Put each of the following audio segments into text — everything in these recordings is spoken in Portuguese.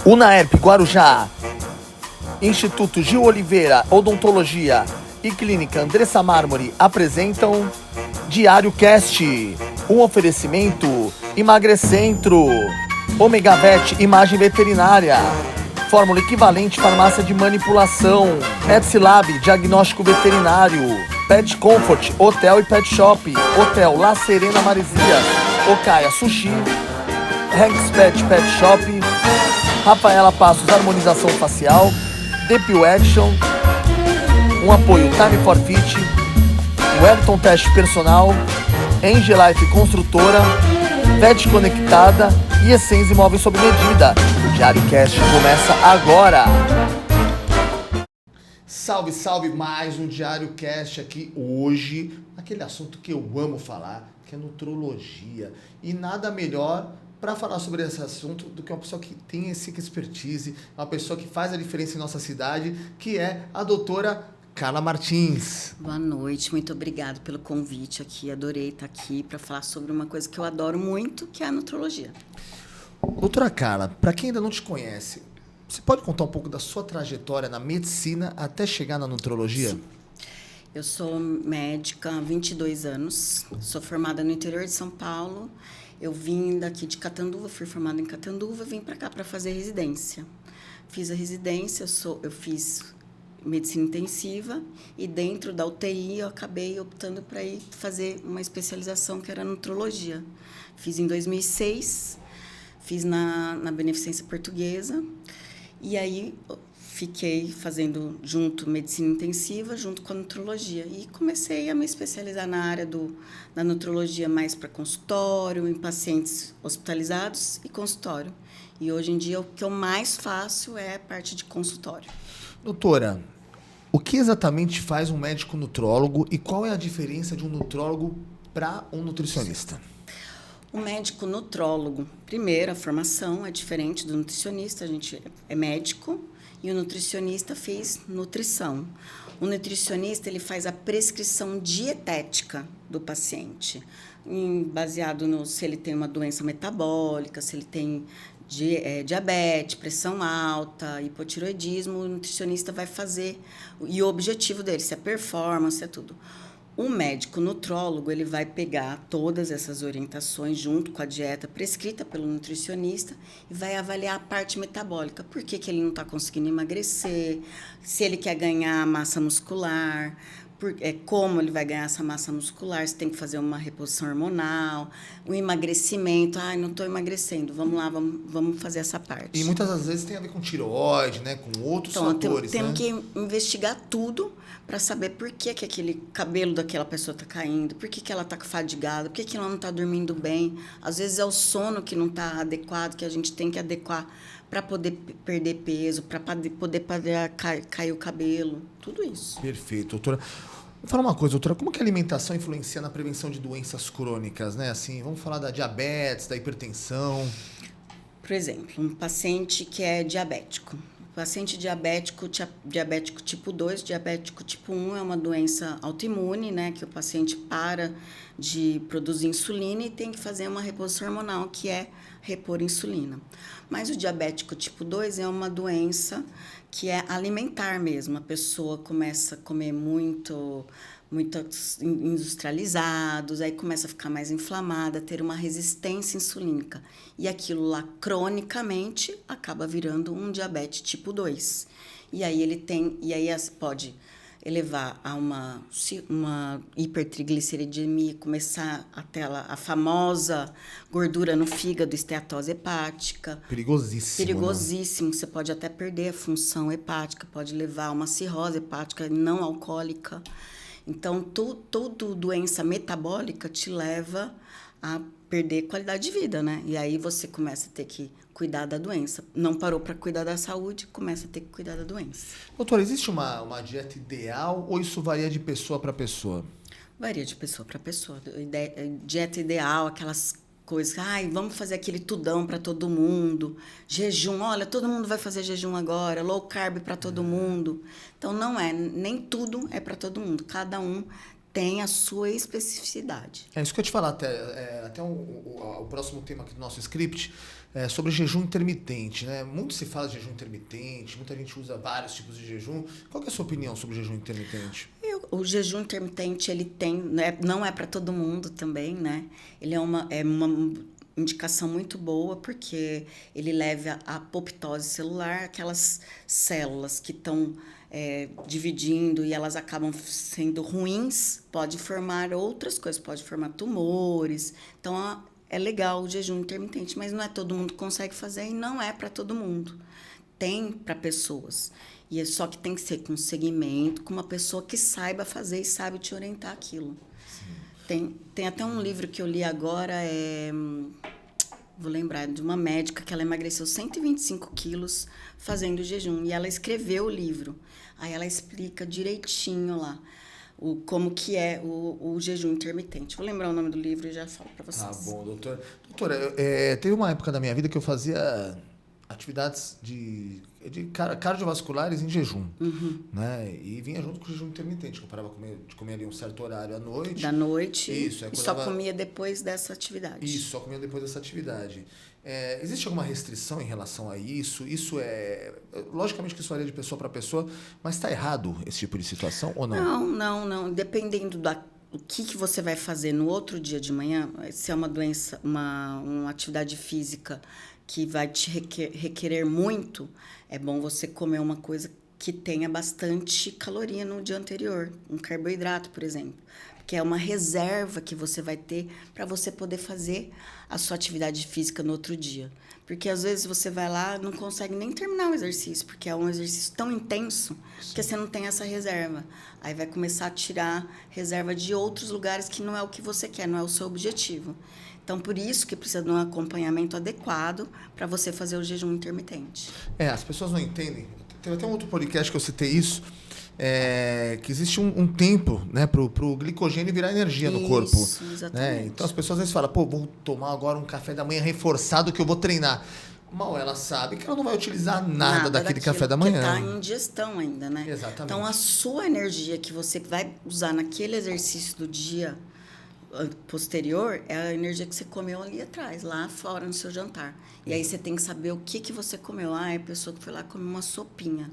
Unaerp Guarujá, Instituto Gil Oliveira, Odontologia e Clínica Andressa Mármore apresentam Diário Cast, um oferecimento Emagrecentro, Omega Vet Imagem Veterinária, Fórmula Equivalente Farmácia de Manipulação, Etsilab Diagnóstico Veterinário, Pet Comfort Hotel e Pet Shop, Hotel La Serena Maresias, Okaya Sushi, Hanks Pet Shop, Rafaela Passos Harmonização Facial, Depil Action, um apoio Time for Fit, Wellington Teste Personal, Angelife Construtora, Vet Conectada e Essência Imóveis sob medida. O Diário Cast começa agora. Salve, salve, mais um Diário Cast aqui hoje, aquele assunto que eu amo falar, que é nutrologia. E nada melhor para falar sobre esse assunto do que uma pessoa que tem esse expertise, uma pessoa que faz a diferença em nossa cidade, que é a doutora Carla Martins. Boa noite, muito obrigada pelo convite aqui. Adorei estar aqui para falar sobre uma coisa que eu adoro muito, que é a nutrologia. Doutora Carla, para quem ainda não te conhece, você pode contar um pouco da sua trajetória na medicina até chegar na nutrologia? Sim. Eu sou médica há 22 anos, sou formada no interior de São Paulo. Eu vim daqui de Catanduva, fui formada em Catanduva, vim para cá para fazer residência. Fiz a residência, eu fiz medicina intensiva e dentro da UTI eu acabei optando para ir fazer uma especialização que era nutrologia. Fiz em 2006, fiz na Beneficência Portuguesa e aí fiquei fazendo junto medicina intensiva junto com a nutrologia e comecei a me especializar na área da nutrologia mais para consultório, em pacientes hospitalizados e consultório. E hoje em dia o que eu mais faço é a parte de consultório. Doutora, o que exatamente faz um médico nutrólogo e qual é a diferença de um nutrólogo para um nutricionista? O médico nutrólogo, primeiro, a formação é diferente do nutricionista, a gente é médico e o nutricionista fez nutrição. O nutricionista ele faz a prescrição dietética do paciente, baseado no se ele tem uma doença metabólica, se ele tem diabetes, pressão alta, hipotireoidismo, o nutricionista vai fazer, e o objetivo dele, se é performance, é tudo. O médico nutrólogo, ele vai pegar todas essas orientações junto com a dieta prescrita pelo nutricionista e vai avaliar a parte metabólica. Por que ele não está conseguindo emagrecer, se ele quer ganhar massa muscular, como ele vai ganhar essa massa muscular, se tem que fazer uma reposição hormonal, o emagrecimento, não estou emagrecendo, vamos lá, vamos fazer essa parte. E muitas das vezes tem a ver com tireoide, né, com outros fatores, temos né? que investigar tudo para saber por que aquele cabelo daquela pessoa está caindo, por que ela está fadigada, por que ela não está dormindo bem. Às vezes é o sono que não está adequado, que a gente tem que adequar para poder perder peso, para poder cair o cabelo, tudo isso. Perfeito, doutora. Vou falar uma coisa, doutora, como que a alimentação influencia na prevenção de doenças crônicas, né? Assim, vamos falar da diabetes, da hipertensão. Por exemplo, um paciente que é diabético. Paciente diabético tipo 2, diabético tipo 1 é uma doença autoimune, né? Que o paciente para de produzir insulina e tem que fazer uma reposição hormonal, que é repor insulina. Mas o diabético tipo 2 é uma doença que é alimentar mesmo. A pessoa começa a comer muito industrializados, aí começa a ficar mais inflamada, ter uma resistência insulínica. E aquilo lá, cronicamente, acaba virando um diabetes tipo 2. E aí pode elevar a uma hipertrigliceridemia, começar a famosa gordura no fígado, esteatose hepática. Perigosíssimo. Né? Você pode até perder a função hepática, pode levar a uma cirrose hepática não alcoólica. Então, toda doença metabólica te leva a perder qualidade de vida, né? E aí você começa a ter que cuidar da doença. Não parou para cuidar da saúde, começa a ter que cuidar da doença. Doutora, existe uma dieta ideal ou isso varia de pessoa para pessoa? Varia de pessoa para pessoa. Dieta ideal, aquelas coisas, vamos fazer aquele tudão para todo mundo, jejum, olha, todo mundo vai fazer jejum agora, low carb para todo mundo. Então, não é, nem tudo é para todo mundo, cada um tem a sua especificidade. É isso que eu ia te falar, até o próximo tema aqui do nosso script, sobre jejum intermitente, né? Muito se fala de jejum intermitente, muita gente usa vários tipos de jejum. Qual que é a sua opinião sobre o jejum intermitente? O jejum intermitente, ele tem, né, não é para todo mundo também, né? Ele é uma indicação muito boa, porque ele leva à apoptose celular, aquelas células que estão dividindo e elas acabam sendo ruins, pode formar outras coisas, pode formar tumores. Então, é legal o jejum intermitente, mas não é todo mundo que consegue fazer e não é para todo mundo. Tem para pessoas. E é só que tem que ser com segmento, com uma pessoa que saiba fazer e sabe te orientar aquilo. Tem até um livro que eu li agora, vou lembrar, de uma médica que ela emagreceu 125 quilos fazendo jejum. E ela escreveu o livro. Aí ela explica direitinho lá como que é o jejum intermitente. Vou lembrar o nome do livro e já falo para vocês. Tá bom, doutora. Doutora, teve uma época da minha vida que eu fazia atividades de cardiovasculares em jejum, né? E vinha junto com o jejum intermitente, que eu parava de comer ali um certo horário à noite. Da noite. Isso. E só comia depois dessa atividade. Isso, só comia depois dessa atividade. Existe alguma restrição em relação a isso? Isso logicamente que isso varia de pessoa para pessoa, mas está errado esse tipo de situação ou não? Não. Dependendo do que você vai fazer no outro dia de manhã, se é uma doença, uma atividade física que vai te requerer muito, é bom você comer uma coisa que tenha bastante caloria no dia anterior, um carboidrato, por exemplo, que é uma reserva que você vai ter para você poder fazer a sua atividade física no outro dia. Porque às vezes você vai lá e não consegue nem terminar o exercício, porque é um exercício tão intenso que você não tem essa reserva. Aí vai começar a tirar reserva de outros lugares que não é o que você quer, não é o seu objetivo. Então, por isso que precisa de um acompanhamento adequado para você fazer o jejum intermitente. As pessoas não entendem. Teve até um outro podcast que eu citei isso, que existe um tempo, né, para o glicogênio virar energia no corpo. Isso, exatamente. Né? Então, as pessoas às vezes falam, vou tomar agora um café da manhã reforçado que eu vou treinar. Mal ela sabe que ela não vai utilizar nada daquele café da manhã. Porque está em digestão ainda, né? Exatamente. Então, a sua energia que você vai usar naquele exercício do dia posterior é a energia que você comeu ali atrás, lá fora no seu jantar. E aí você tem que saber o que você comeu. A pessoa que foi lá comer uma sopinha.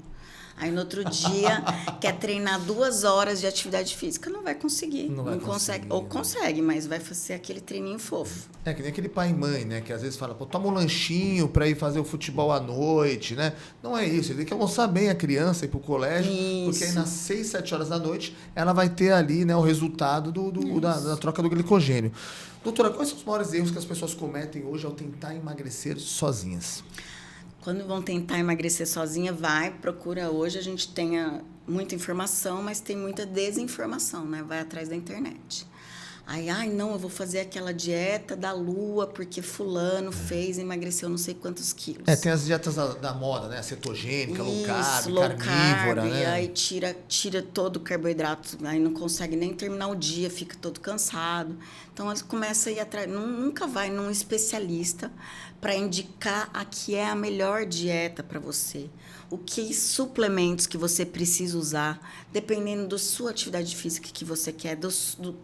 Aí no outro dia quer treinar 2 horas de atividade física. Não vai conseguir. Não consegue. Ou consegue, mas vai fazer aquele treininho fofo. Que nem aquele pai e mãe, né? Que às vezes fala, toma um lanchinho para ir fazer o futebol à noite, né? Não é isso. Ele tem que almoçar bem a criança, ir pro colégio. Isso. Porque aí nas 6, 7 horas da noite ela vai ter ali, né, o resultado da troca do glicogênio. Doutora, quais são os maiores erros que as pessoas cometem hoje ao tentar emagrecer sozinhas? Quando vão tentar emagrecer sozinha, procura. Hoje a gente tem muita informação, mas tem muita desinformação, né? Vai atrás da internet. Aí, não, eu vou fazer aquela dieta da lua, porque fulano fez e emagreceu não sei quantos quilos. Tem as dietas da moda, né? A cetogênica, low carb, carnívora, né? E aí tira todo o carboidrato, aí não consegue nem terminar o dia, fica todo cansado. Então, elas começam a ir atrás, nunca vai num especialista para indicar a que é a melhor dieta para você. O que suplementos que você precisa usar, dependendo da sua atividade física que você quer,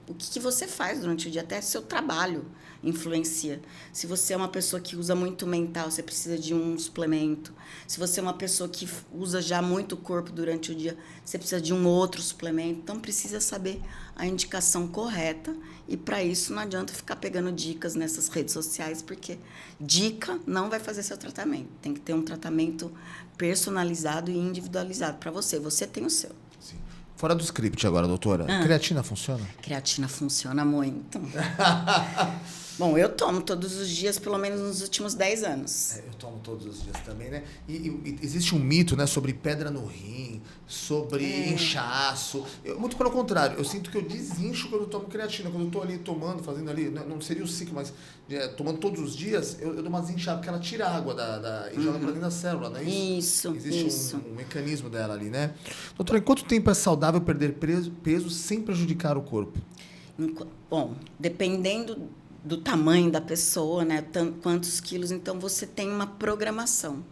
o que você faz durante o dia, até seu trabalho influencia. Se você é uma pessoa que usa muito mental, você precisa de um suplemento. Se você é uma pessoa que usa já muito o corpo durante o dia, você precisa de um outro suplemento. Então, precisa saber a indicação correta. E, para isso, não adianta ficar pegando dicas nessas redes sociais, porque dica não vai fazer seu tratamento. Tem que ter um tratamento personalizado e individualizado para você. Você tem o seu. Sim. Fora do script agora, doutora. Creatina funciona? Creatina funciona muito. Bom, eu tomo todos os dias, pelo menos nos últimos 10 anos. Eu tomo todos os dias também, né? E existe um mito, né, sobre pedra no rim, sobre inchaço. Muito pelo contrário, eu sinto que eu desincho quando eu tomo creatina. Quando eu tô ali tomando, fazendo ali, não seria o ciclo, mas tomando todos os dias, eu dou uma desinchada, porque ela tira a água e joga pra dentro da célula, não é isso? Existe um mecanismo dela ali, né? Doutora, em quanto tempo é saudável perder peso sem prejudicar o corpo? Bom, dependendo do tamanho da pessoa, né? Quantos quilos, então você tem uma programação.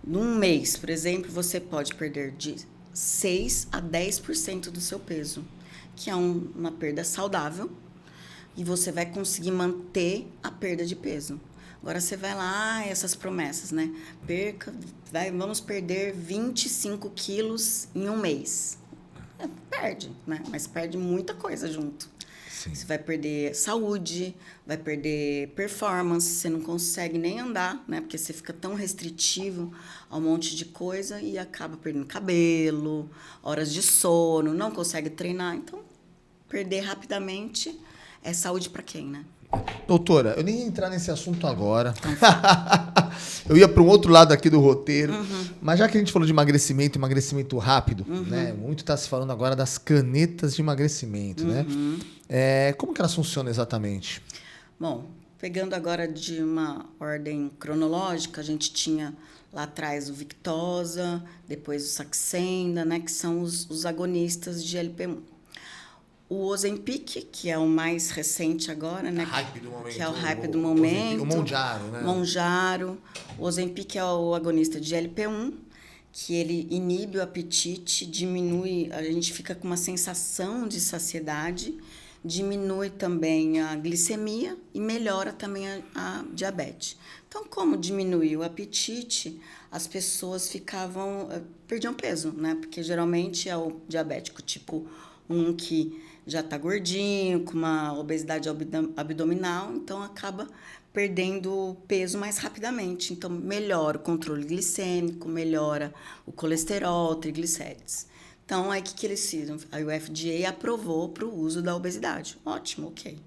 Num mês, por exemplo, você pode perder de 6 a 10% do seu peso, que é uma perda saudável, e você vai conseguir manter a perda de peso. Agora você vai lá, essas promessas, né? Vamos perder 25 quilos em um mês. Perde, né? Mas perde muita coisa junto. Sim. Você vai perder saúde, vai perder performance, você não consegue nem andar, né? Porque você fica tão restritivo a um monte de coisa e acaba perdendo cabelo, horas de sono, não consegue treinar. Então, perder rapidamente é saúde para quem, né? Doutora, eu nem ia entrar nesse assunto agora. Eu ia para um outro lado aqui do roteiro. Mas já que a gente falou de emagrecimento rápido, né? Muito está se falando agora das canetas de emagrecimento, né? Como que elas funcionam exatamente? Bom, pegando agora de uma ordem cronológica, a gente tinha lá atrás o Victoza, depois o Saxenda, né? Que são os agonistas de GLP-1. O Ozempic, que é o mais recente agora, né? Hype do momento. Que é o hype do momento. O Mounjaro, né? Mounjaro. O Ozempic é o agonista de GLP-1, que ele inibe o apetite, diminui, a gente fica com uma sensação de saciedade, diminui também a glicemia e melhora também a diabetes. Então, como diminui o apetite, as pessoas perdiam peso, né? Porque geralmente é o diabético tipo 1 que já está gordinho, com uma obesidade abdominal, então acaba perdendo peso mais rapidamente. Então, melhora o controle glicêmico, melhora o colesterol, triglicérides. Então, aí o que eles fizeram? Aí o FDA aprovou para o uso da obesidade. Ótimo, ok.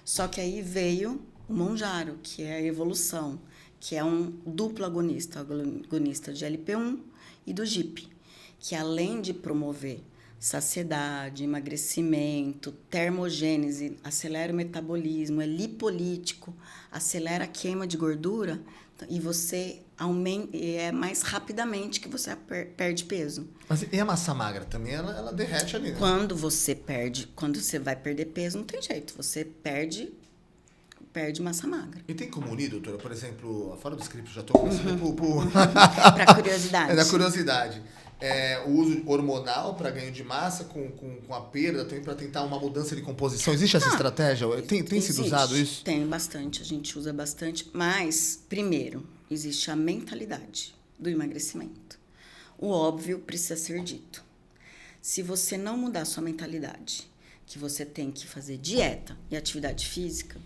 Só que aí veio o Mounjaro, que é a evolução, que é um duplo agonista de LP1 e do GIP, que além de promover saciedade, emagrecimento, termogênese, acelera o metabolismo, é lipolítico, acelera a queima de gordura e você mais rapidamente que você perde peso. Mas e a massa magra também? Ela derrete ali, né? Quando você vai perder peso, não tem jeito, você perde massa magra. E tem como unir, doutora? Por exemplo, fora do script, já estou começando Para curiosidade. É da curiosidade. O uso hormonal para ganho de massa com a perda, também para tentar uma mudança de composição. Existe essa estratégia? Tem sido usado isso? Tem bastante, a gente usa bastante. Mas, primeiro, existe a mentalidade do emagrecimento. O óbvio precisa ser dito. Se você não mudar sua mentalidade, que você tem que fazer dieta e atividade física,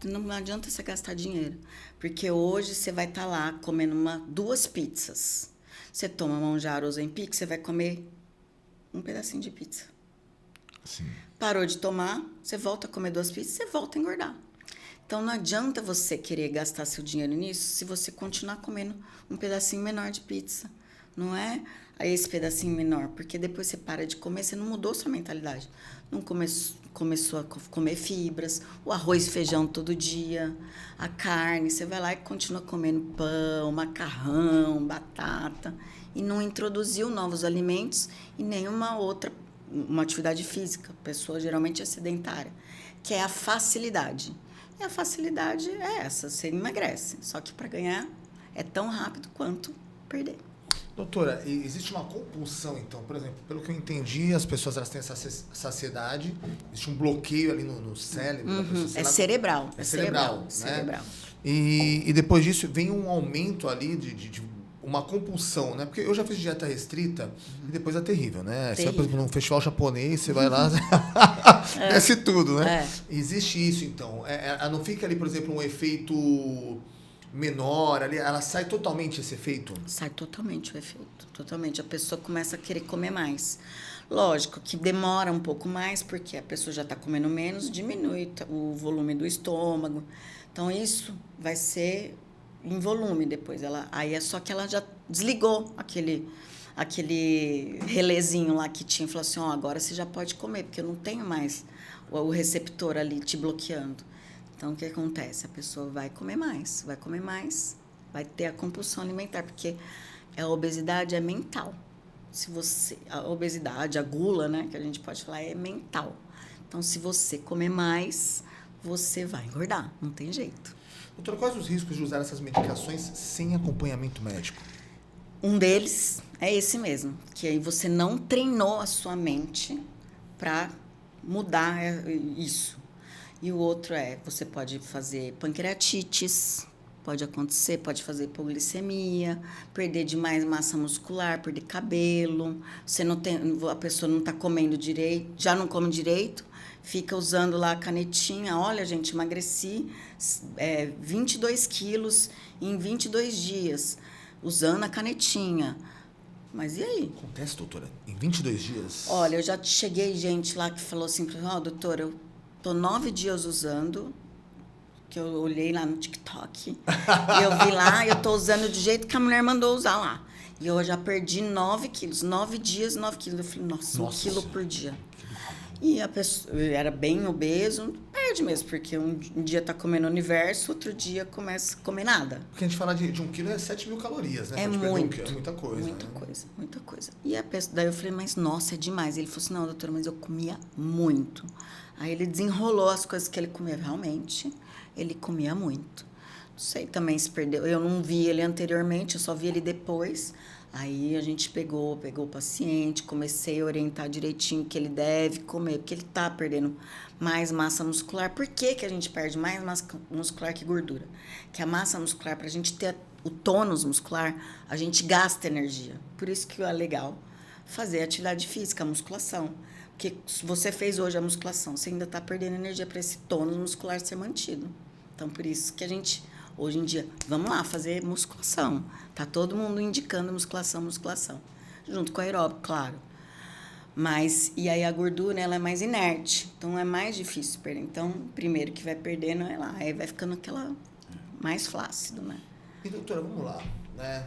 não adianta você gastar dinheiro. Porque hoje você vai estar lá comendo 2 pizzas. Você toma Mounjaro ou Ozempic, você vai comer um pedacinho de pizza. Sim. Parou de tomar, você volta a comer 2 pizzas, você volta a engordar. Então, não adianta você querer gastar seu dinheiro nisso se você continuar comendo um pedacinho menor de pizza. Não é esse pedacinho menor, porque depois você para de comer, você não mudou sua mentalidade. Não começou a comer fibras, o arroz e feijão todo dia, a carne, você vai lá e continua comendo pão, macarrão, batata, e não introduziu novos alimentos e nenhuma outra, uma atividade física. A pessoa geralmente é sedentária, que é a facilidade. E a facilidade é essa, você emagrece, só que para ganhar é tão rápido quanto perder. Doutora, existe uma compulsão, então, por exemplo, pelo que eu entendi, as pessoas elas têm essa saciedade, existe um bloqueio ali no cérebro da pessoa. É cerebral. É cerebral, né? Cerebral. E depois disso vem um aumento ali de uma compulsão, né? Porque eu já fiz dieta restrita e depois é terrível, né? Você vai, por exemplo, num festival japonês, você vai lá, desce tudo, né? Existe isso, então. Não fica ali, por exemplo, um efeito menor ali, ela sai totalmente esse efeito? Sai totalmente o efeito, totalmente. A pessoa começa a querer comer mais. Lógico que demora um pouco mais, porque a pessoa já está comendo menos, diminui o volume do estômago. Então, isso vai ser em volume depois. Aí é só que ela já desligou aquele relézinho lá que tinha. Falou assim, agora você já pode comer, porque eu não tenho mais o receptor ali te bloqueando. Então, o que acontece? A pessoa vai comer mais, vai ter a compulsão alimentar, porque a obesidade é mental. A obesidade, a gula, né, que a gente pode falar, é mental. Então, se você comer mais, você vai engordar, não tem jeito. Doutora, quais os riscos de usar essas medicações sem acompanhamento médico? Um deles é esse mesmo, que aí você não treinou a sua mente para mudar isso. E o outro você pode fazer pancreatites, pode acontecer, pode fazer hipoglicemia, perder demais massa muscular, perder cabelo, a pessoa não está comendo direito, já não come direito, fica usando lá a canetinha. Olha, gente, emagreci 22 quilos em 22 dias, usando a canetinha. Mas e aí? Acontece, doutora? Em 22 dias? Olha, eu já cheguei gente lá que falou assim, doutora, eu tô 9 dias usando, que eu olhei lá no TikTok, e eu vi lá, eu tô usando do jeito que a mulher mandou usar lá. E eu já perdi 9 quilos, 9 dias, 9 quilos. Eu falei, nossa, 1 quilo por dia. E a pessoa era bem obeso, perde mesmo, porque um dia tá comendo universo, outro dia começa a comer nada. Porque a gente fala de 1 quilo é 7.000 calorias, né? É muito. É muita coisa. Muita né? coisa, muita coisa. E a pessoa, daí eu falei, mas nossa, é demais. Ele falou assim, não, doutora, mas eu comia muito. Aí ele desenrolou as coisas que ele comia. Realmente, ele comia muito. Não sei também se perdeu. Eu não vi ele anteriormente, eu só vi ele depois. Aí a gente pegou o paciente, comecei a orientar direitinho o que ele deve comer, porque ele está perdendo mais massa muscular. Por que a gente perde mais massa muscular que gordura? Que a massa muscular, para a gente ter o tônus muscular, a gente gasta energia. Por isso que é legal fazer atividade física, a musculação. Porque se você fez hoje a musculação, você ainda está perdendo energia para esse tônus muscular ser mantido. Então, por isso que a gente... Hoje em dia, vamos lá fazer musculação. Tá todo mundo indicando musculação. Junto com a aeróbico, claro. Mas, e aí a gordura, ela é mais inerte. Então, é mais difícil perder. Então, primeiro que vai perdendo é lá. Aí vai ficando aquela mais flácido, né? E, doutora, vamos lá, né?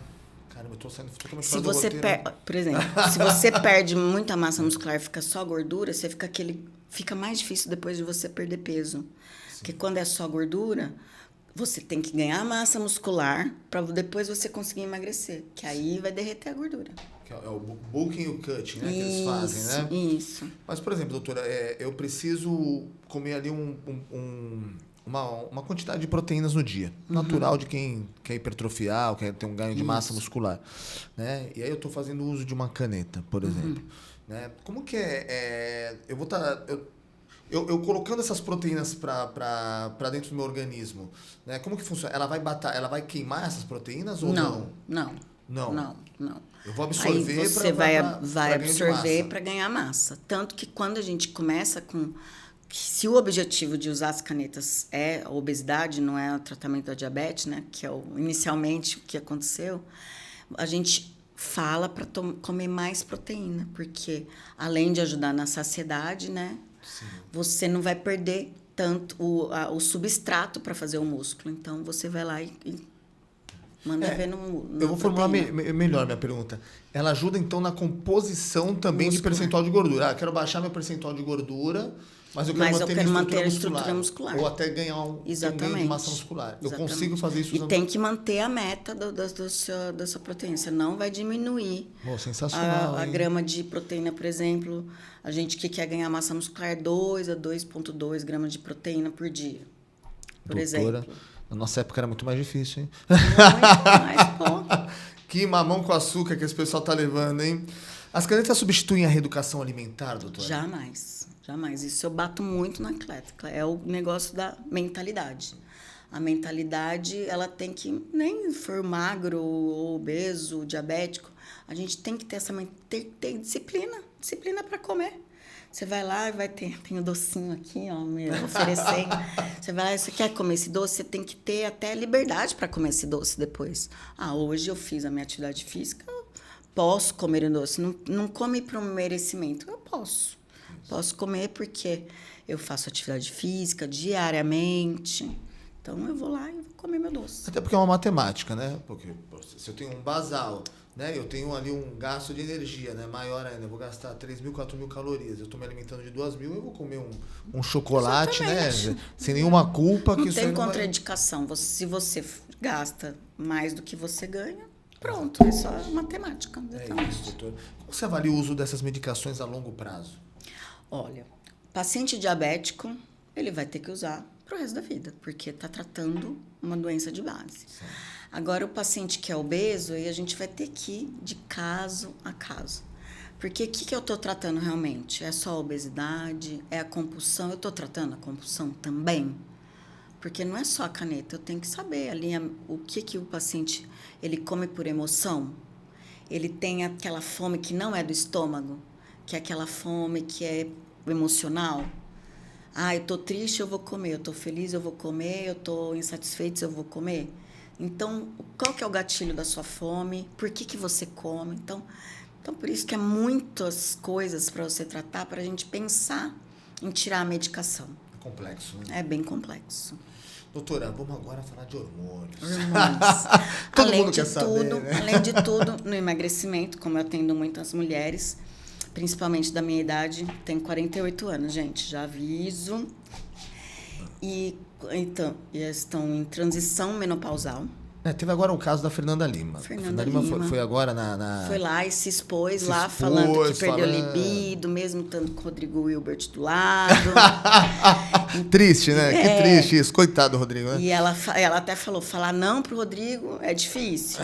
Caramba, eu tô saindo totalmente fora do roteiro. Por exemplo, se você perde muita massa muscular e fica só gordura, fica mais difícil depois de você perder peso. Sim. Porque quando é só gordura... Você tem que ganhar massa muscular para depois você conseguir emagrecer, que aí vai derreter a gordura. Que é o bulking e o cutting, né? Que eles fazem, né? Isso. Mas, por exemplo, doutora, eu preciso comer ali uma quantidade de proteínas no dia. Natural de quem quer hipertrofiar ou quer ter um ganho de massa muscular. Né? E aí eu estou fazendo uso de uma caneta, por exemplo. Né? Como que eu vou estar... Eu colocando essas proteínas para dentro do meu organismo, né? Como que funciona? Ela vai queimar essas proteínas ou não? Não. Eu vou absorver para você vai absorver para ganhar massa. Tanto que quando a gente começa se o objetivo de usar as canetas é a obesidade, não é o tratamento da diabetes, né? Que é inicialmente o que aconteceu, a gente fala para comer mais proteína, porque além de ajudar na saciedade, né? Sim. Você não vai perder tanto o substrato para fazer o músculo. Então, você vai lá e manda ver no eu vou formular melhor minha pergunta. Ela ajuda, então, na composição também de percentual de gordura. Quero baixar meu percentual de gordura, mas eu quero manter a estrutura muscular. Ou até ganhar um ganho de massa muscular. Eu consigo fazer isso usando... E tem que manter a meta da sua proteína. Você não vai diminuir sensacional, a grama de proteína, por exemplo. A gente que quer ganhar massa muscular 2 a 2,2 gramas de proteína por dia. Por exemplo. Na nossa época era muito mais difícil, hein? Muito mais, pô. Que mamão com açúcar que esse pessoal tá levando, hein? As canetas substituem a reeducação alimentar, doutora? Jamais. Isso eu bato muito na atleta. É o negócio da mentalidade. A mentalidade, ela tem que, nem for magro, obeso, diabético, a gente tem que ter ter disciplina para comer. Você vai lá e tem o docinho aqui, ó, me oferecendo. Você vai lá, você quer comer esse doce, você tem que ter até liberdade para comer esse doce depois. Hoje eu fiz a minha atividade física, posso comer o doce. Não come para um merecimento, eu posso. Posso comer porque eu faço atividade física diariamente. Então, eu vou lá e vou comer meu doce. Até porque é uma matemática, né? Porque se eu tenho um basal, né? Eu tenho ali um gasto de energia, né? Maior ainda. Eu vou gastar 3.000, 4.000 calorias. Eu estou me alimentando de 2.000, eu vou comer um chocolate, exatamente, né? Sem nenhuma culpa. Não tem contraindicação. Se você gasta mais do que você ganha, pronto. É só matemática. É isso, doutor. Como você avalia o uso dessas medicações a longo prazo? Olha, paciente diabético, ele vai ter que usar pro resto da vida, porque está tratando uma doença de base. Sim. Agora, o paciente que é obeso, aí a gente vai ter que ir de caso a caso. Porque o que eu estou tratando realmente? É só a obesidade? É a compulsão? Eu estou tratando a compulsão também? Porque não é só a caneta, eu tenho que saber ali o que o paciente ele come por emoção. Ele tem aquela fome que não é do estômago, que é aquela fome que é emocional. Ah, eu tô triste, eu vou comer. Eu tô feliz, eu vou comer. Eu tô insatisfeito, eu vou comer. Então, qual que é o gatilho da sua fome? Por que você come? Então, por isso que é muitas coisas para você tratar, para a gente pensar em tirar a medicação. É complexo, né? É bem complexo. Doutora, vamos agora falar de hormônios. Hormônios. Todo mundo quer saber, né? Além de tudo, no emagrecimento, como eu atendo muitas mulheres, principalmente da minha idade, tenho 48 anos, gente, já aviso. E então, estão em transição menopausal. Teve agora o caso da Fernanda Lima. Fernanda Lima foi agora Foi lá e se expôs falando que perdeu libido, mesmo estando com o Rodrigo Hilbert do lado. Triste, né? Que triste isso. Coitado do Rodrigo, né? E ela até falou, falar não pro Rodrigo é difícil.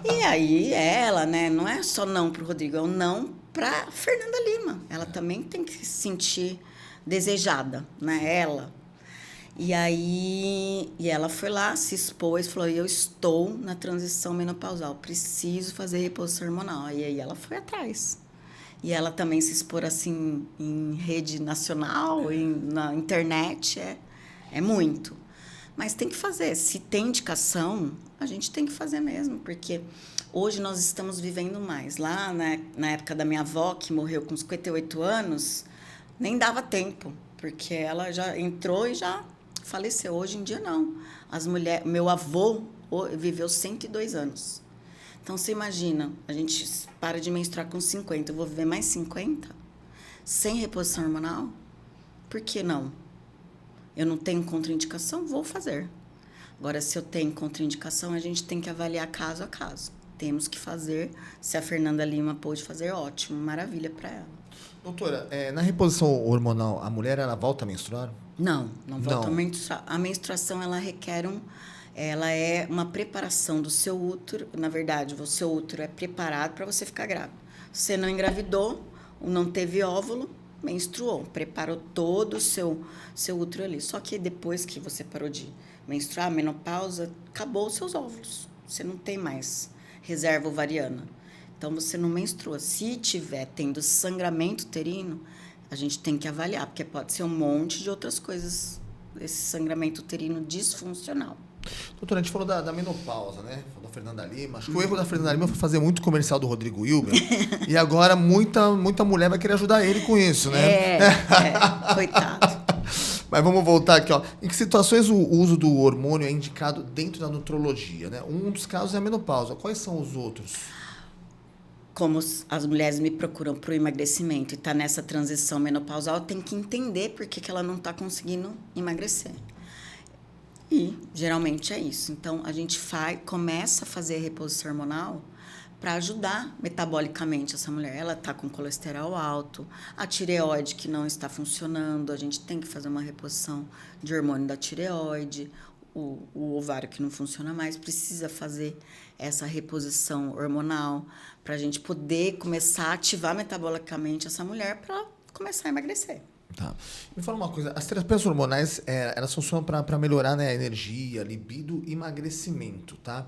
E aí ela, né, não é só não pro Rodrigo, é um não pra Fernanda Lima. Ela também tem que se sentir desejada, né? Ela. E aí ela foi lá, se expôs, falou, eu estou na transição menopausal, preciso fazer reposição hormonal. E aí ela foi atrás. E ela também se expor assim em rede nacional, na internet, é muito. Mas tem que fazer. Se tem indicação, a gente tem que fazer mesmo, porque hoje nós estamos vivendo mais. Lá na época da minha avó, que morreu com 58 anos, nem dava tempo, porque ela já entrou e já faleceu. Hoje em dia, não. Meu avô viveu 102 anos. Então, você imagina, a gente para de menstruar com 50, eu vou viver mais 50? Sem reposição hormonal? Por que não? Eu não tenho contraindicação? Vou fazer. Agora, se eu tenho contraindicação, a gente tem que avaliar caso a caso. Temos que fazer. Se a Fernanda Lima pôde fazer, ótimo, maravilha para ela. Doutora, na reposição hormonal, a mulher ela volta a menstruar? Não volta a menstruar. A menstruação, ela requer ela é uma preparação do seu útero. Na verdade, o seu útero é preparado para você ficar grávida. Você não engravidou, não teve óvulo, menstruou. Preparou todo o seu útero ali. Só que depois que você parou de menstruar, a menopausa, acabou os seus óvulos. Você não tem mais reserva ovariana. Então, você não menstrua. Se tiver tendo sangramento uterino, a gente tem que avaliar, porque pode ser um monte de outras coisas, esse sangramento uterino disfuncional. Doutora, a gente falou da menopausa, né? Falou da Fernanda Lima. Acho que o erro da Fernanda Lima foi fazer muito comercial do Rodrigo Hilbert. E agora muita mulher vai querer ajudar ele com isso, né? Coitado. Mas vamos voltar aqui, ó. Em que situações o uso do hormônio é indicado dentro da nutrologia, né? Um dos casos é a menopausa. Quais são os outros? Como as mulheres me procuram para o emagrecimento e está nessa transição menopausal, eu tenho que entender por que ela não está conseguindo emagrecer. E, geralmente, é isso. Então, a gente começa a fazer reposição hormonal para ajudar metabolicamente essa mulher. Ela está com colesterol alto, a tireoide que não está funcionando, a gente tem que fazer uma reposição de hormônio da tireoide, o ovário que não funciona mais, precisa fazer essa reposição hormonal para a gente poder começar a ativar metabolicamente essa mulher para começar a emagrecer. Tá. Me fala uma coisa, as terapias hormonais, elas funcionam para melhorar, né, a energia, libido e emagrecimento, tá?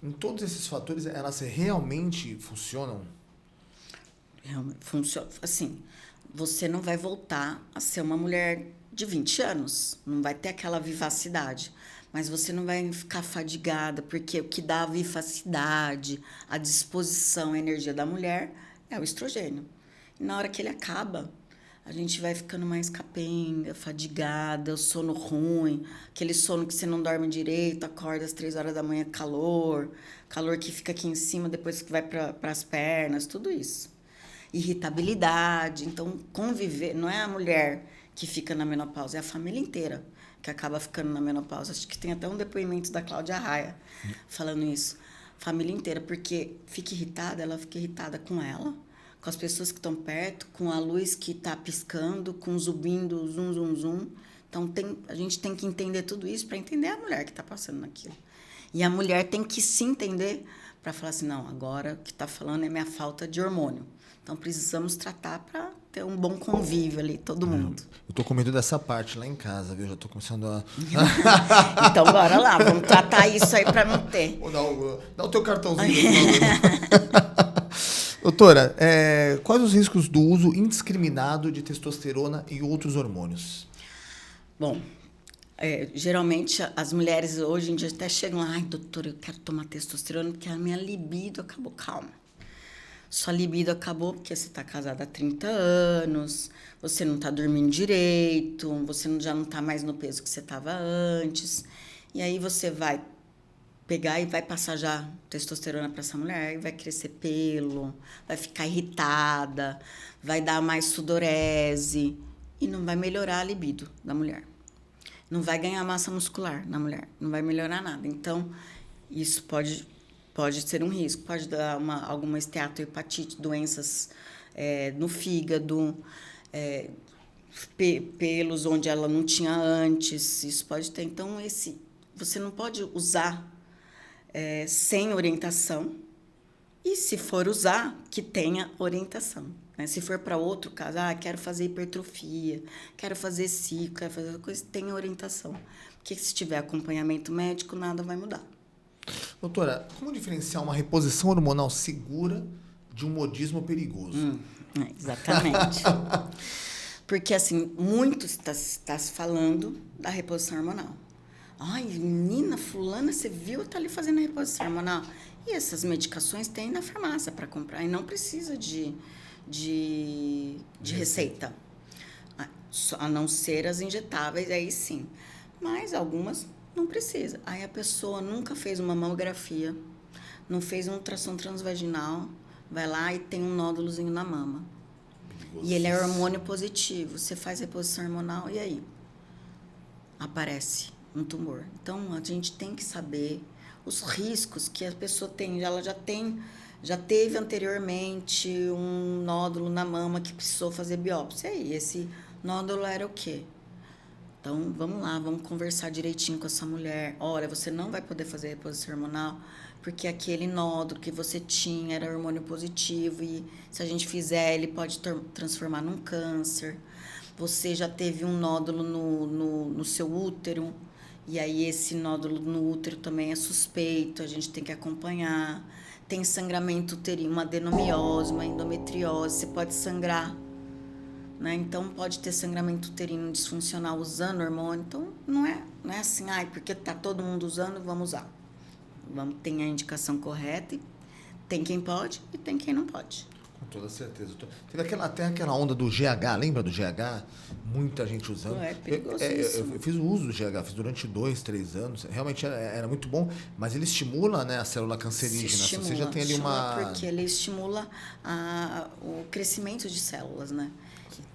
Em todos esses fatores, elas realmente funcionam? Funciona. Assim, você não vai voltar a ser uma mulher de 20 anos, não vai ter aquela vivacidade, mas você não vai ficar fadigada, porque o que dá a vivacidade, a disposição, a energia da mulher é o estrogênio. E na hora que ele acaba, a gente vai ficando mais capenga, fadigada, o sono ruim, aquele sono que você não dorme direito, acorda às 3 horas da manhã, calor que fica aqui em cima, depois que vai para as pernas, tudo isso. Irritabilidade, então conviver, não é a mulher que fica na menopausa, é a família inteira que acaba ficando na menopausa. Acho que tem até um depoimento da Cláudia Raia falando isso. Família inteira, porque ela fica irritada com ela, com as pessoas que estão perto, com a luz que está piscando, com o zumbindo, zum, zum, zum. Então, a gente tem que entender tudo isso para entender a mulher que está passando naquilo. E a mulher tem que se entender para falar assim, não, agora o que está falando é minha falta de hormônio. Então, precisamos tratar para ter um bom convívio ali, todo mundo. Eu tô com medo dessa parte lá em casa, viu? Já tô começando a... Então, bora lá, vamos tratar isso aí para não ter. Dá o teu cartãozinho. Doutora, quais os riscos do uso indiscriminado de testosterona e outros hormônios? Bom, geralmente as mulheres hoje em dia até chegam lá, ai, doutora, eu quero tomar testosterona porque a minha libido acabou. Calma. Sua libido acabou porque você está casada há 30 anos, você não está dormindo direito, você já não está mais no peso que você estava antes. E aí você vai pegar e vai passar já testosterona para essa mulher e vai crescer pelo, vai ficar irritada, vai dar mais sudorese e não vai melhorar a libido da mulher. Não vai ganhar massa muscular na mulher, não vai melhorar nada. Então, isso pode ser um risco, pode dar alguma esteatohepatite, doenças no fígado, pelos onde ela não tinha antes, isso pode ter. Então, você não pode usar sem orientação, e se for usar, que tenha orientação. Né? Se for para outro caso, quero fazer hipertrofia, quero fazer ciclo, quero fazer coisa, tenha orientação. Porque se tiver acompanhamento médico, nada vai mudar. Doutora, como diferenciar uma reposição hormonal segura de um modismo perigoso? Exatamente. Porque, assim, muito está se falando da reposição hormonal. Ai, menina, fulana, você viu? Tá ali fazendo a reposição hormonal. E essas medicações tem na farmácia para comprar. E não precisa de receita. A não ser as injetáveis, aí sim. Mas algumas não precisa. Aí a pessoa nunca fez uma mamografia, não fez uma ultrassom transvaginal, vai lá e tem um nódulozinho na mama. E ele é hormônio positivo. Você faz reposição hormonal e aí? Aparece um tumor. Então, a gente tem que saber os riscos que a pessoa tem. Ela já teve anteriormente um nódulo na mama que precisou fazer biópsia. E aí, esse nódulo era o quê? Então, vamos lá, vamos conversar direitinho com essa mulher. Olha, você não vai poder fazer reposição hormonal porque aquele nódulo que você tinha era hormônio positivo e se a gente fizer, ele pode transformar num câncer. Você já teve um nódulo no seu útero e aí esse nódulo no útero também é suspeito, a gente tem que acompanhar. Tem sangramento uterino, uma adenomiose, uma endometriose, você pode sangrar. Né? Então, pode ter sangramento uterino disfuncional usando hormônio. Então, não é assim, porque está todo mundo usando, vamos usar. Tem a indicação correta, e tem quem pode e tem quem não pode. Com toda certeza. Teve até aquela onda do GH, lembra do GH? Muita gente usando. É perigosíssimo. Eu fiz o uso do GH, fiz durante 2, 3 anos. Realmente era muito bom, mas ele estimula, né, a célula cancerígena. Você já tem ali porque ele estimula o crescimento de células, né?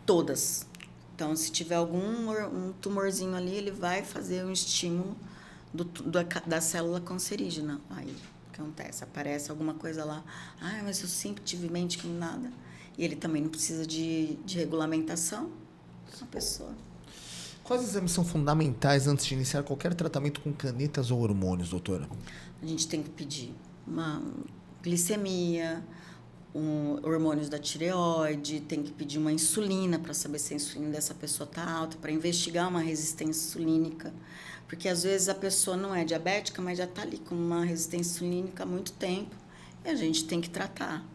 Todas. Então, se tiver um tumorzinho ali, ele vai fazer um estímulo da célula cancerígena. Aí, o que acontece? Aparece alguma coisa lá. Mas eu sempre tive mente que nada. E ele também não precisa de regulamentação. A pessoa. Quais exames são fundamentais antes de iniciar qualquer tratamento com canetas ou hormônios, doutora? A gente tem que pedir uma glicemia, hormônios da tireoide, tem que pedir uma insulina para saber se a insulina dessa pessoa está alta, para investigar uma resistência insulínica. Porque às vezes a pessoa não é diabética, mas já está ali com uma resistência insulínica há muito tempo e a gente tem que tratar.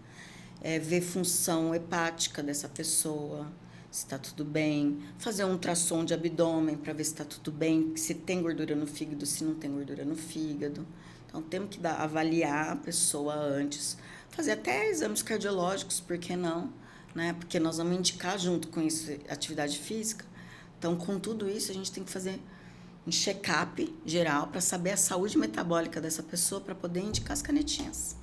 Ver função hepática dessa pessoa, se está tudo bem, fazer um ultrassom de abdômen para ver se está tudo bem, se tem gordura no fígado, se não tem gordura no fígado. Então, temos que avaliar a pessoa antes, fazer até exames cardiológicos, por que não? Né? Porque nós vamos indicar junto com isso atividade física. Então, com tudo isso, a gente tem que fazer um check-up geral para saber a saúde metabólica dessa pessoa para poder indicar as canetinhas.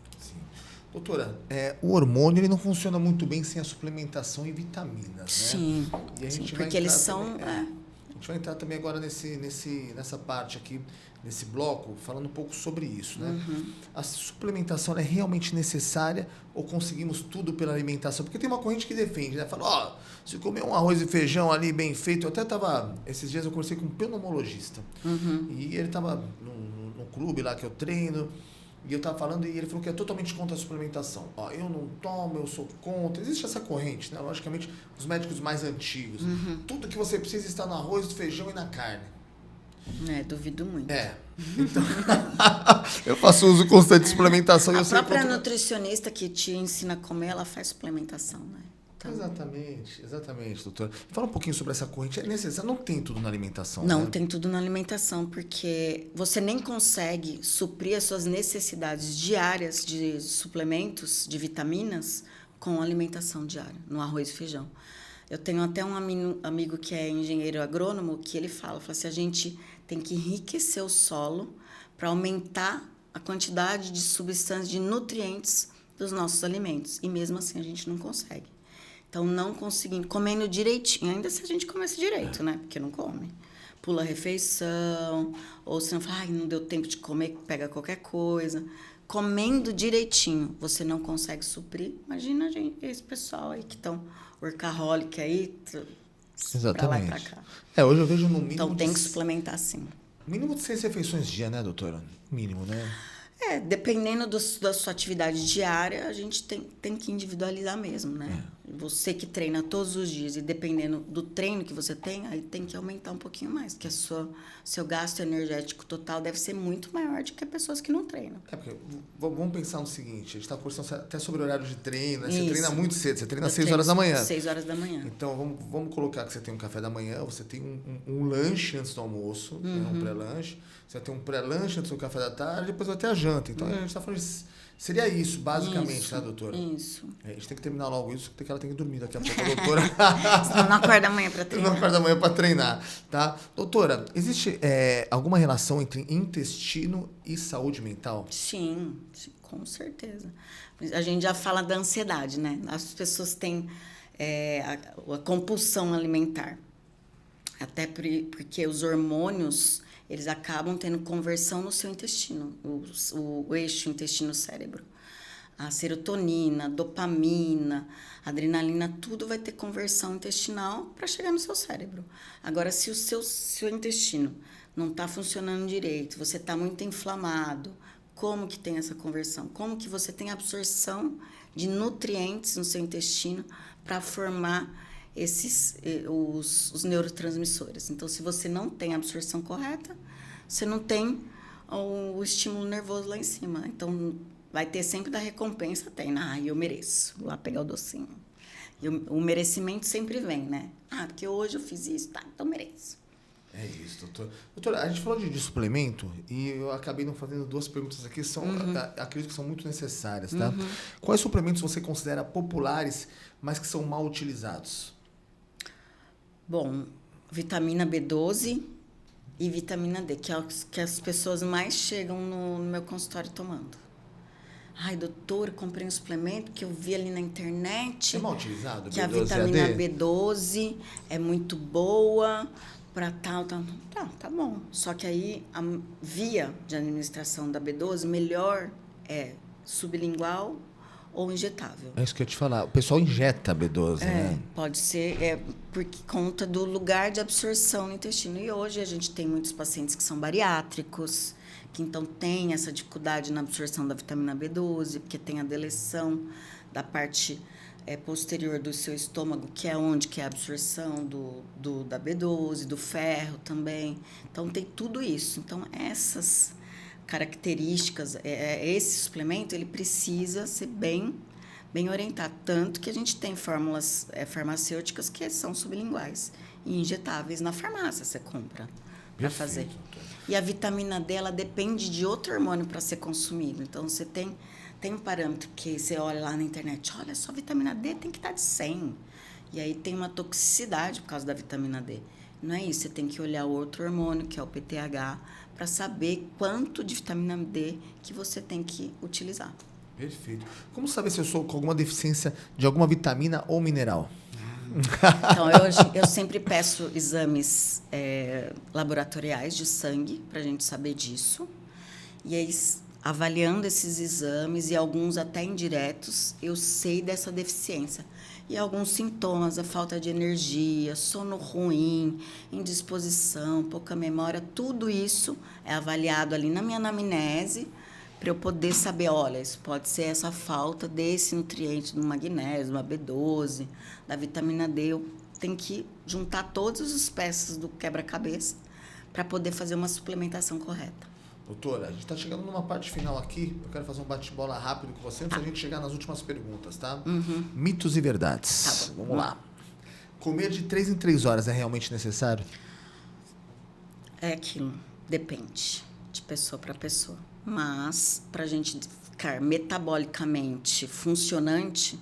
Doutora, o hormônio ele não funciona muito bem sem a suplementação e vitaminas, né? Sim, e a gente porque eles são... A gente vai entrar também agora nessa parte aqui, nesse bloco, falando um pouco sobre isso, né? Uhum. A suplementação é realmente necessária ou conseguimos tudo pela alimentação? Porque tem uma corrente que defende, né? Fala, se comer um arroz e feijão ali bem feito... Eu até estava... Esses dias eu conversei com um pneumologista. Uhum. E ele estava num clube lá que eu treino... E eu tava falando e ele falou que é totalmente contra a suplementação. Ó, eu não tomo, eu sou contra. Existe essa corrente, né? Logicamente, os médicos mais antigos. Tudo que você precisa está no arroz, no feijão e na carne. Duvido muito. Então, eu faço uso constante de suplementação. A própria nutricionista que te ensina a comer, ela faz suplementação, né? Então... Exatamente, doutora. Fala um pouquinho sobre essa corrente. É necessário, não tem tudo na alimentação, Não, né? tem tudo na alimentação, porque você nem consegue suprir as suas necessidades diárias de suplementos, de vitaminas, com alimentação diária, no arroz e feijão. Eu tenho até um amigo que é engenheiro agrônomo, que ele fala assim, a gente tem que enriquecer o solo para aumentar a quantidade de substâncias, de nutrientes dos nossos alimentos. E mesmo assim a gente não consegue. Então, não conseguindo, comendo direitinho, ainda se a gente comesse direito, né? Porque não come. Pula a refeição, ou se não fala, não deu tempo de comer, pega qualquer coisa. Comendo direitinho, você não consegue suprir. Imagina esse pessoal aí que estão workaholic aí, pra lá e pra cá. Hoje eu vejo no mínimo... Então, tem que suplementar sim. Mínimo de 6 refeições dia, né, doutora? Mínimo, né? Dependendo da sua atividade diária, a gente tem que individualizar mesmo, né? Você que treina todos os dias e dependendo do treino que você tem, aí tem que aumentar um pouquinho mais, porque seu gasto energético total deve ser muito maior do que pessoas que não treinam. Porque vamos pensar no seguinte, a gente está conversando até sobre horário de treino, né? Você Isso. treina muito cedo, você treina às 6 horas da manhã. 6 horas da manhã. Então, vamos colocar que você tem um café da manhã, você tem um lanche antes do almoço, né? Um pré-lanche, você vai ter um pré-lanche antes do café da tarde, depois vai ter a janta. Então, a gente está falando de... Seria isso, basicamente, né, doutora? Isso. A gente tem que terminar logo isso, porque ela tem que dormir daqui a pouco, a doutora. Senão não acorda amanhã para treinar. Não acorda amanhã para treinar, tá? Doutora, existe alguma relação entre intestino e saúde mental? Sim, com certeza. A gente já fala da ansiedade, né? As pessoas têm a compulsão alimentar. Até porque os hormônios... eles acabam tendo conversão no seu intestino, o eixo intestino-cérebro. A serotonina, a dopamina, a adrenalina, tudo vai ter conversão intestinal para chegar no seu cérebro. Agora, se o seu intestino não está funcionando direito, você está muito inflamado, como que tem essa conversão? Como que você tem absorção de nutrientes no seu intestino para formar os neurotransmissores? Então, se você não tem a absorção correta, você não tem o estímulo nervoso lá em cima. Então, vai ter sempre da recompensa, eu mereço, vou lá pegar o docinho. E o merecimento sempre vem, né? Porque hoje eu fiz isso, então mereço. É isso, doutor. Doutora, a gente falou de suplemento e eu acabei não fazendo 2 perguntas aqui, acredito que são muito necessárias, tá? Quais suplementos você considera populares, mas que são mal utilizados? Bom, vitamina B12 e vitamina D, que é o que as pessoas mais chegam no meu consultório tomando. Doutor, comprei um suplemento que eu vi ali na internet. É mal utilizado? Que a vitamina B12 é muito boa para tal. Tá bom. Só que aí a via de administração da B12 melhor é sublingual ou injetável. É isso que eu ia te falar. O pessoal injeta B12, né? Pode ser, por conta do lugar de absorção no intestino. E hoje a gente tem muitos pacientes que são bariátricos, que então tem essa dificuldade na absorção da vitamina B12, porque tem a deleção da parte posterior do seu estômago, que é onde que é a absorção da B12, do ferro também. Então, tem tudo isso. Então, essas características, esse suplemento, ele precisa ser bem orientado. Tanto que a gente tem fórmulas farmacêuticas que são sublinguais e injetáveis na farmácia, você compra para fazer. E a vitamina D, ela depende de outro hormônio para ser consumido. Então, você tem um parâmetro que você olha lá na internet, olha, só vitamina D tem que estar de 100. E aí tem uma toxicidade por causa da vitamina D. Não é isso, você tem que olhar o outro hormônio, que é o PTH, para saber quanto de vitamina D que você tem que utilizar. Perfeito. Como saber se eu sou com alguma deficiência de alguma vitamina ou mineral? Então, eu sempre peço exames laboratoriais de sangue para a gente saber disso. E aí, avaliando esses exames e alguns até indiretos, eu sei dessa deficiência. E alguns sintomas, a falta de energia, sono ruim, indisposição, pouca memória, tudo isso é avaliado ali na minha anamnese para eu poder saber, olha, isso pode ser essa falta desse nutriente, do magnésio, da B12, da vitamina D. Eu tenho que juntar todas as peças do quebra-cabeça para poder fazer uma suplementação correta. Doutora, a gente está chegando numa parte final aqui. Eu quero fazer um bate-bola rápido com você antes da gente chegar nas últimas perguntas, tá? Mitos e verdades. Tá bom. Vamos lá. Comer de 3 em 3 horas é realmente necessário? É aquilo, depende de pessoa para pessoa. Mas, para a gente ficar metabolicamente funcionante,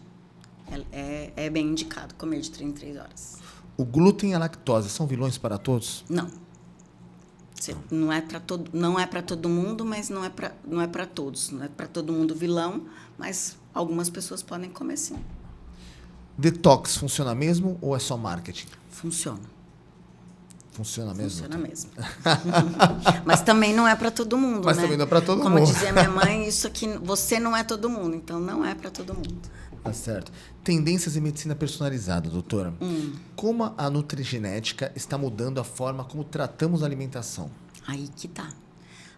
é bem indicado comer de 3 em 3 horas. O glúten e a lactose são vilões para todos? Não. Não é para todo mundo, mas não é para todos. Não é para todo mundo vilão, mas algumas pessoas podem comer sim. Detox funciona mesmo ou é só marketing? Funciona. Funciona mesmo? Funciona mesmo. Mas também não é para todo mundo, Mas né? também não é para todo Como mundo. dizia minha mãe, isso aqui, você não é todo mundo, então não é para todo mundo. Tá certo. Tendências em medicina personalizada, doutora. Como a nutrigenética está mudando a forma como tratamos a alimentação? Aí que tá.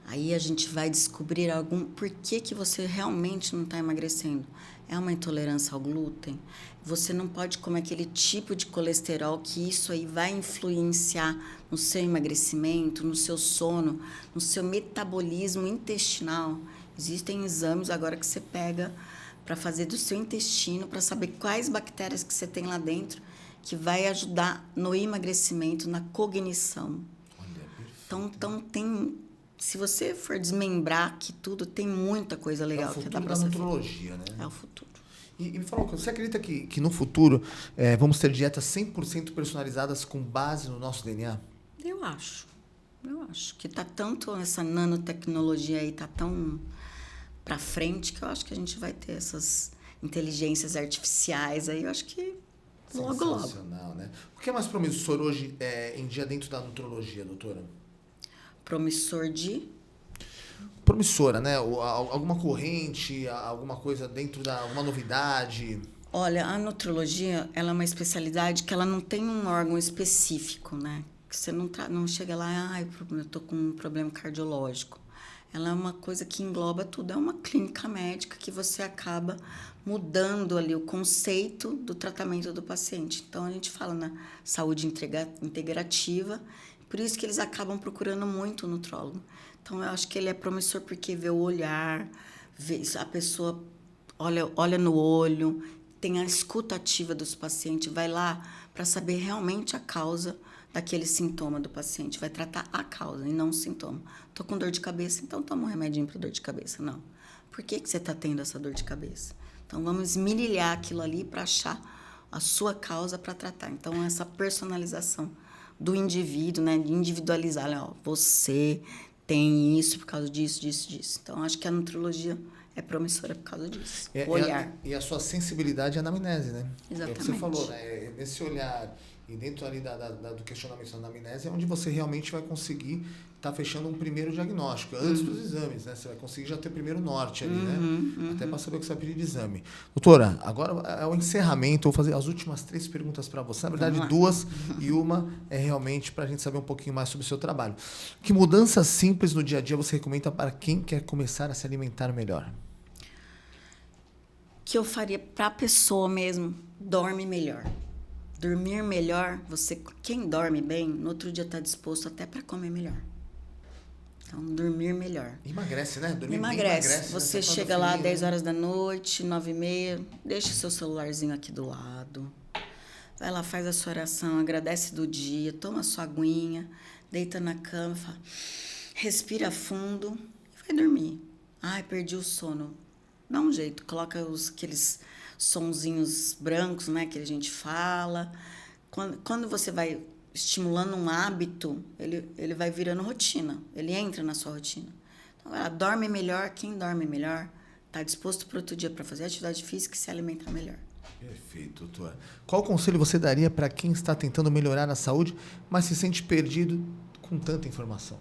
Aí a gente vai descobrir por que você realmente não está emagrecendo. É uma intolerância ao glúten? Você não pode comer aquele tipo de colesterol que isso aí vai influenciar no seu emagrecimento, no seu sono, no seu metabolismo intestinal. Existem exames agora que você pega para fazer do seu intestino, para saber quais bactérias que você tem lá dentro, que vai ajudar no emagrecimento, na cognição. Então tem... Se você for desmembrar aqui tudo, tem muita coisa legal que dá para você fazer. É o futuro da nutrologia, né? É o futuro. E me fala, você acredita que no futuro vamos ter dietas 100% personalizadas com base no nosso DNA? Eu acho que tá tanto essa nanotecnologia aí, tá tão para frente, que eu acho que a gente vai ter essas inteligências artificiais aí, eu acho que logo. Sensacional, né? O que é mais promissor hoje em dia dentro da nutrologia, doutora? Promissora, né? Alguma corrente, alguma coisa dentro alguma novidade? Olha, a nutrologia, ela é uma especialidade que ela não tem um órgão específico, né? Que você não chega lá, eu tô com um problema cardiológico. Ela é uma coisa que engloba tudo, é uma clínica médica que você acaba mudando ali o conceito do tratamento do paciente. Então, a gente fala na saúde integrativa, por isso que eles acabam procurando muito o nutrólogo. Então, eu acho que ele é promissor porque vê o olhar, vê a pessoa olha no olho, tem a escuta ativa dos pacientes, vai lá para saber realmente a causa daquele sintoma do paciente, vai tratar a causa e não o sintoma. Estou com dor de cabeça, então toma um remedinho para dor de cabeça. Não. Por que você está tendo essa dor de cabeça? Então, vamos esmirilhar aquilo ali para achar a sua causa para tratar. Então, essa personalização do indivíduo, né, de individualizar, né, você tem isso por causa disso. Então, acho que a nutrologia é promissora por causa disso. O olhar. E a sua sensibilidade à anamnese, né? Exatamente. É o que você falou, né? Nesse olhar e dentro ali do questionamento da anamnese é onde você realmente vai conseguir estar fechando um primeiro diagnóstico, antes dos exames, né? Você vai conseguir já ter o primeiro norte ali, né? Até para saber o que você vai pedir de exame. Doutora, agora é o encerramento, eu vou fazer as últimas 3 perguntas para você. Na verdade, 2 e uma é realmente para a gente saber um pouquinho mais sobre o seu trabalho. Que mudanças simples no dia a dia você recomenda para quem quer começar a se alimentar melhor? Que eu faria para a pessoa mesmo, dorme melhor. Dormir melhor, quem dorme bem, no outro dia está disposto até para comer melhor. Então, dormir melhor. Emagrece, né? Dormir emagrece. Você chega lá às 10 horas da noite, 9h30, deixa o seu celularzinho aqui do lado. Vai lá, faz a sua oração, agradece do dia, toma a sua aguinha, deita na cama, respira fundo e vai dormir. Ai, perdi o sono. Dá um jeito, coloca aqueles sonzinhos brancos, né, que a gente fala. Quando você vai estimulando um hábito, ele vai virando rotina, ele entra na sua rotina. Então, dorme melhor, quem dorme melhor está disposto para outro dia para fazer atividade física e se alimentar melhor. Perfeito, doutora. Qual conselho você daria para quem está tentando melhorar a saúde, mas se sente perdido com tanta informação?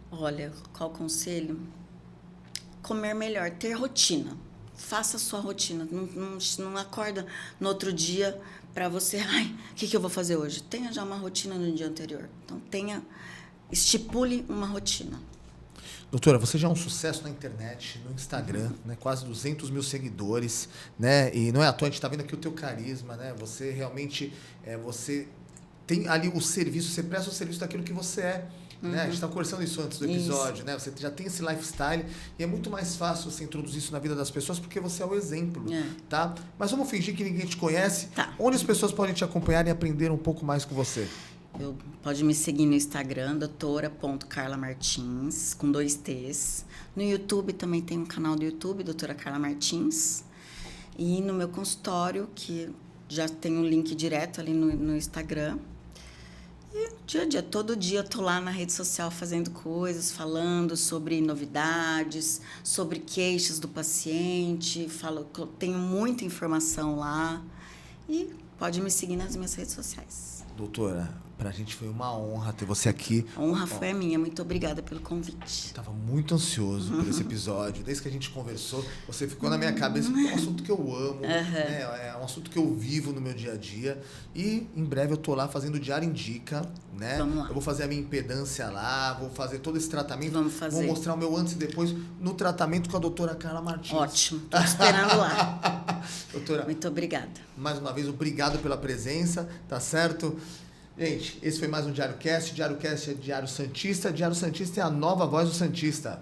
Olha, qual conselho? Comer melhor, ter rotina. Faça a sua rotina. Não acorda no outro dia para você... o que eu vou fazer hoje? Tenha já uma rotina no dia anterior. Então, estipule uma rotina. Doutora, você já é um sucesso na internet, no Instagram, né? Quase 200 mil seguidores, né? E não é à toa, a gente está vendo aqui o teu carisma, né? Você realmente, você tem ali o serviço, você presta o serviço daquilo que você é. Né? A gente estava conversando isso antes do episódio, né? Você já tem esse lifestyle e é muito mais fácil você introduzir isso na vida das pessoas porque você é o exemplo, tá? Mas vamos fingir que ninguém te conhece. Tá. Onde as pessoas podem te acompanhar e aprender um pouco mais com você? Pode me seguir no Instagram, doutora.carlamartins, com 2 T's. No YouTube também tem um canal do YouTube, Doutora Carla Martins. E no meu consultório, que já tem um link direto ali no Instagram. E dia a dia, todo dia eu tô lá na rede social fazendo coisas, falando sobre novidades, sobre queixas do paciente, tenho muita informação lá. E pode me seguir nas minhas redes sociais. Doutora, pra gente foi uma honra ter você aqui. A honra foi a minha. Muito obrigada pelo convite. Estava muito ansioso por esse episódio. Desde que a gente conversou, você ficou na minha cabeça. É um assunto que eu amo, né? É um assunto que eu vivo no meu dia a dia. E em breve eu tô lá fazendo o Diário Indica, né? Vamos lá. Eu vou fazer a minha impedância lá, vou fazer todo esse tratamento. Vamos fazer. Vou mostrar o meu antes e depois no tratamento com a doutora Carla Martins. Ótimo. Tô esperando lá. Doutora, muito obrigada. Mais uma vez, obrigado pela presença, tá certo? Gente, esse foi mais um Diário Cast. Diário Cast é Diário Santista. Diário Santista é a nova voz do Santista.